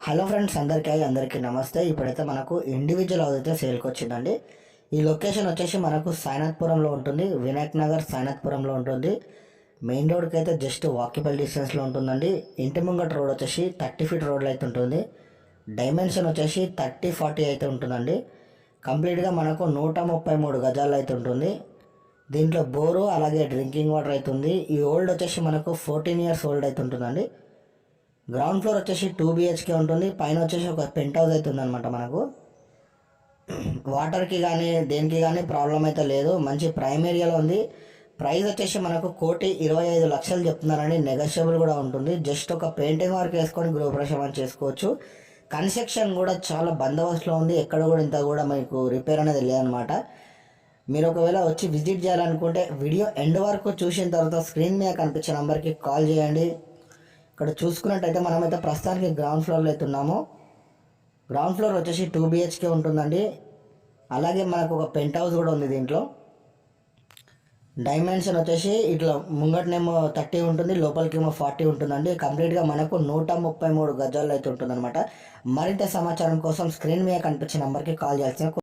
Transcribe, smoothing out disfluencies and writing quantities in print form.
Hello friends, అందరికీ నమస్తే. ఇప్పుడైతే మనకు ఇండివిజువల్ హౌస్ అయితే సేల్కి వచ్చిందండి. ఈ లొకేషన్ వచ్చేసి మనకు సాయినాథ్పురంలో ఉంటుంది. వినాయక్ నగర్ సాయినాథ్పురంలో ఉంటుంది. మెయిన్ రోడ్కి అయితే జస్ట్ వాకబుల్ డిస్టెన్స్లో ఉంటుందండి. ఇంటి ముంగట రోడ్ వచ్చేసి 30 ఫీట్ రోడ్లో అయితే ఉంటుంది. డైమెన్షన్ వచ్చేసి 30-40 అయితే ఉంటుందండి. కంప్లీట్గా మనకు 133 గజాలు అయితే ఉంటుంది. దీంట్లో బోరు అలాగే డ్రింకింగ్ వాటర్ అవుతుంది. ఈ ఓల్డ్ వచ్చేసి మనకు 14 ఇయర్స్ ఓల్డ్ అయితే ఉంటుందండి. గ్రౌండ్ ఫ్లోర్ వచ్చేసి 2 BHK ఉంటుంది. పైన వచ్చేసి ఒక పెంట్ హౌస్ అవుతుంది అనమాట. మనకు వాటర్కి కానీ దేనికి కానీ ప్రాబ్లం అయితే లేదు. మంచి ప్రైమ్ ఏరియాలో ఉంది. ప్రైస్ వచ్చేసి మనకు 1,25,00,000 చెప్తున్నారండి. నెగోషియబుల్ కూడా ఉంటుంది. జస్ట్ ఒక పెయింటింగ్ వర్క్ వేసుకొని గృహప్రవేశం చేసుకోవచ్చు. కన్స్ట్రక్షన్ కూడా చాలా బందోబస్తులో ఉంది. ఎక్కడ కూడా ఇంత కూడా మీకు రిపేర్ అనేది లేదనమాట. మీరు ఒకవేళ వచ్చి విజిట్ చేయాలనుకుంటే వీడియో ఎండ్ వరకు చూసిన తర్వాత స్క్రీన్ మీద కనిపించే నెంబర్కి కాల్ చేయండి. ఇక్కడ చూసుకున్నట్టయితే మనమైతే ప్రస్తుతానికి గ్రౌండ్ ఫ్లోర్లో అయితే ఉన్నాము. గ్రౌండ్ ఫ్లోర్ వచ్చేసి 2 BHK ఉంటుందండి. అలాగే మనకు ఒక పెంట్ హౌస్ కూడా ఉంది. దీంట్లో డైమెన్షన్ వచ్చేసి ఇట్లా ముంగటనేమో 30 ఉంటుంది, లోపలికేమో 40 ఉంటుందండి. కంప్లీట్గా మనకు 133 గజాల్లో అయితే ఉంటుందన్నమాట. మరింత సమాచారం కోసం స్క్రీన్ మీద కనిపించే నెంబర్కి కాల్ చేయాల్సిన